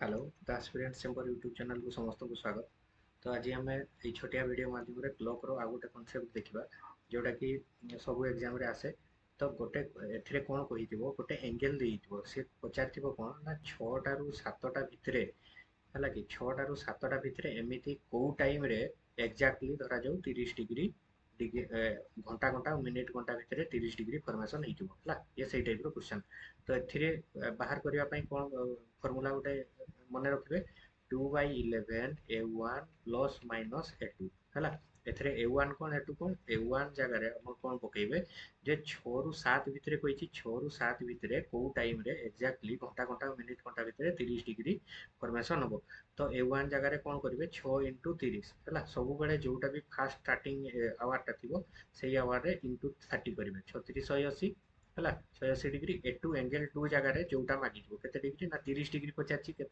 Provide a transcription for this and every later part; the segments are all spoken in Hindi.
Hello the aspirant chamber YouTube channel को समस्त को स्वागत। तो आज आम ये छोटिया वीडियो माध्यम क्लॉक रो आ गोटे कनसेप्ट देखा जोटा कि सब एग्जाम रे आसे। तो गोटे एथिरे कौन कही गोटे एंगल देइथिबो से पचार कौन ना 6टा रु 7टा भितर है कि 6टा रु 7टा भितर एमती कौ टाइम रे एक्जाक्टली धरा जाऊ 30 डिग्री डिग्री घंटा घंटा मिनिट घंटा भितर 30 डिग्री फॉर्मेशन है ये सही टाइप क्वेश्चन। तो ए बाहर करने कौन फर्मूला गोटे मन रखिए 2/11 a1 प्लस माइनस a2 है। एथिरे a1 कौन a2 कौन a1 जगह हम कौन पकेबे जे 6 रु 7 भितर कही 6 रु 7 भितर कौ टाइम रे एक्जाक्टली घंटा घंटा मिनिट घंटा भितर 30 डिग्री फॉर्मेशन हम। तो a1 जगह कौन करेंगे 6 इंटू 30 है सब बेले जोटा भी फास्ट स्टार्टिंग आवारटा थी से आवार इंटू 30 करेंगे 36 180 है 180 डिग्री एटू एंगल टू जगह जोटा मागिज के डिग्री ना 30 डिग्री पचार के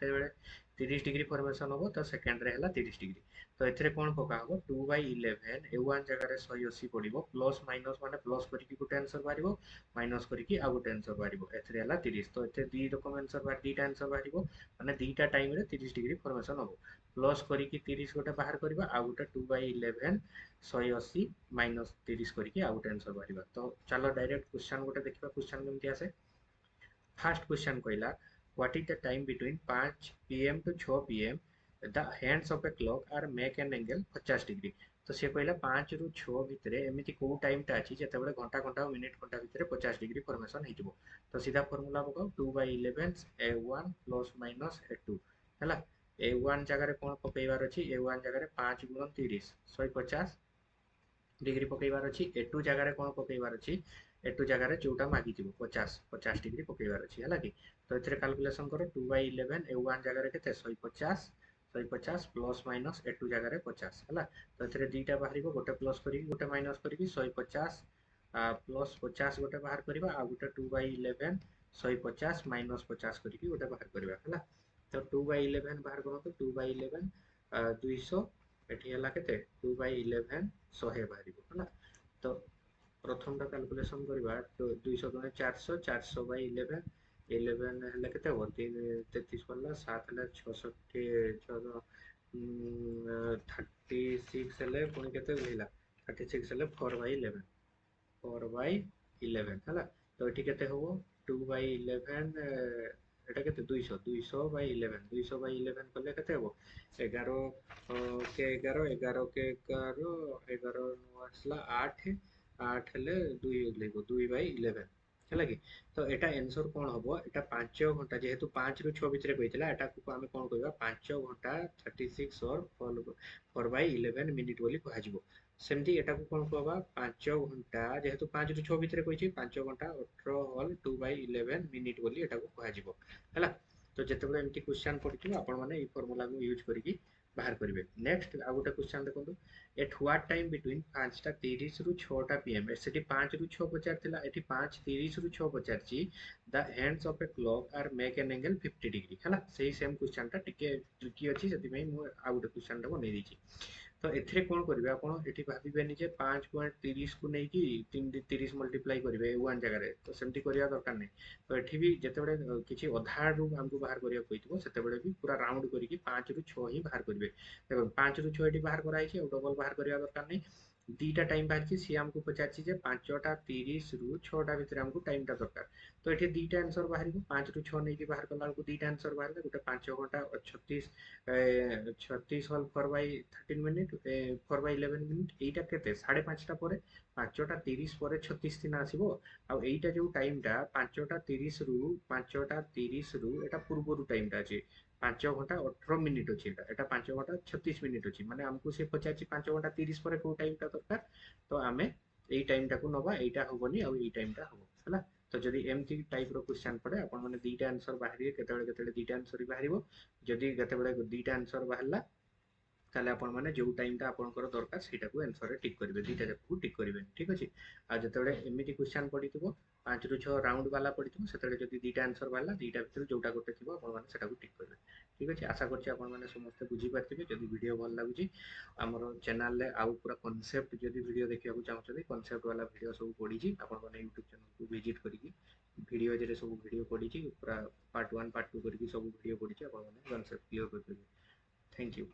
30 डिग्री फॉर्मेशन हम तो सेकेंड रे 30 डिग्री। तो ये कौन पका हम 2/11 a1 जगह 180 पड़ो प्लस माइनस माने प्लस करके गोटे आंसर बाहर माइनस करके आउ गोटे आंसर बाहर ए 30। तो ये दी रकम आंसर बाहर दीटा आंसर बाहर माने दीटा टाइम रे 30 डिग्री फॉर्मेशन हम प्लस करके 30 गोटे बाहर करवा आउ गोटे 2/11 180 माइनस 30 करके आउ गोटे आंसर बाहर। तो चलो डायरेक्ट क्वेश्चन गोटे देखा क्वेश्चन केमती आसे। फर्स्ट क्वेश्चन कहला what is the time between 5 pm to 6 pm the hands of a clock are make an angle 50 degree. तो सी कहला 5 रु 6 भितर एमती को टाइम टा अच्छी जिते घंटा घंटा मिनिट घंटा भितर 50 डिग्री फॉर्मेशन हो। तो सीधा फॉर्मूला पकाओ 2/11 a1 प्लस माइनस a2 है। a1 जगह कौन पकईबार अच्छी a1 जगह 5 × 30 150 डिग्री पकईबार अच्छी ए2 जगह कौन पकईबार अच्छी ए2 जगह जोटा मागिज 50 डिग्री पकईबार अच्छी है कि। तो ये कैलकुलेशन कर 2/11 a1 जगह के 150 प्लस माइनस ए2 जगह 50 है। तो ये दीटा बाहर गोटे प्लस कर गोटे माइनस कर 150 प्लस 50 गोटे बाहर करवा आ गोटे 2/11 150 माइनस 50 करके गोटे बाहर करवा है। तो 2/11 बाहर करते 2/11 200 एटी है के 2/11 100 बाहर है। तो प्रथम टा कैलकुलेशन करवा 200 गुणे 400 400/11 11 है के 33 पड़ा 7 है 66 36 है पुणी के 36 है 4/11 4/11 है। तो ये के 2/11 এটা কেতে 200 200/11 200/11 করলে কেতে হবো 11 के 11 11 के 11 11 আসলা 8 8 ହେଲେ 2 লিখব 2/11 ହେଲା କି। ତ ଏଟା ଆନ୍ସର କଣ ହବ ଏଟା 5 ଘଣ୍ଟା ଯେହେତୁ 5 ରୁ 6 ଭିତରେ କହିଥିଲା ଏଟାକୁ ଆମେ କଣ କହିବା 5 ଘଣ୍ଟା 36 or 4/11 ମିନିଟ ବୋଲି କୁହାଯିବ। सेमती एटा को कौन कहवा 5 घंटा जेहेतु 5 ରୁ 6 भितर कही 5 घंटा 18 होल 2/11 मिनिट बोली एटा को कहाजिवो हैला। तो जेतेबेले एमती क्वेश्चन पड़िथिबो आपण माने ई फार्मूला को यूज करिकि बाहर करिवे। नेक्स्ट आ गोटे क्वेश्चन देखंतु एट व्हाट टाइम बिटवीन 5:30 ରୁ 6ଟା pm सेठी 5 ରୁ 6 पचारथिला एठी 5:30 ରୁ 6 पचारची the hands of a clock are make an angle 50 degree हैला। सेही सेम क्वेश्चन टा टिके ट्रिकी अछि सेति मै मु आ गोटे क्वेश्चन टा बनै दिछि। तो एथिरे कौन करेंगे आप ये भावेनि 5.30 को लेकिन 30 मल्टीप्लाई करेंगे वन जगह तो सेमती करवा दरकार नहीं। तो ये भी जिते किसी अधा रू आमको बाहर करने को से भी पूरा राउंड करके 5 ରୁ 6 ही बाहर करेंगे। देखो 5 ରୁ 6 ये बाहर कराई डबल बाहर करवा दरकार नहीं। दीटा टाइम बाहर सी आमको पचार 5:30 ରୁ 6ଟା भितर आमको टाइम टा दरकार। तो ये दीटा आंसर बाहर 5 ରୁ 6 नहीं बाहर कला दीटा आंसर बाहर गोटे 5 घंटा 36 हल 4/13 मिनिट 4/11 मिनिट एटा केते 5:30 पर 5:30 पर 36 दिन आसीबो। आ एटा जो टाइम टा 5:30 ରୁ 5:30 ରୁ एटा पूर्व टाइम टा अछि 5 घंटा 18 मिनिट अछि एटा 5 घंटा 36 मिनिट अछि माने हमको से 5 घंटा 30 पर को टाइम टा दरकार। तो आमे एई टाइम टा को नबा एटा होबनी आ एई टाइम टा होबो हैला। तो जदि एमती टाइप रो क्वेश्चन पड़े आपण माने दीटा आंसर बाहरिए केतेबेले दीटा आंसर बाहरिबो जदि केतेबेले दीटा आंसर बाहरला ताले आपण माने जो टाइम टा आपनकर दरकार सेटा को आंसर रे टिक करिवे दीटा जाक को टिक करिवे ठीक अछि। आ जतेबेले एमिति क्वेश्चन पडिथिबो 5 ରୁ 6 राउंड वाला पडिथिबो सेतेबेले जदि दीटा आंसर बाहरला दीटा भितर जोटा गोटे थिबो आपण माने सेटा को टिक करिवे ठीक अछि। आशा करछि आपण माने समस्त बुझी पारथिबे। जदि वीडियो भल लागुची हमर चैनल रे आउ पूरा कांसेप्ट जदि वीडियो देखिया को चाहछथि कांसेप्ट वाला वीडियो सब पडिची आपण माने YouTube चैनल को विजिट करिकि ଭିଡ଼ିଓରେ ସବୁ ଭିଡ଼ିଓ ପଡ଼ିଛି, ପୁରା ପାର୍ଟ 1 ପାର୍ଟ 2 କରିକି ସବୁ ଭିଡ଼ିଓ ପଡ଼ିଛି, ଆପଣମାନେ କନସେପ୍ଟ କ୍ଲିୟର କରିପାରିବେ। Thank you.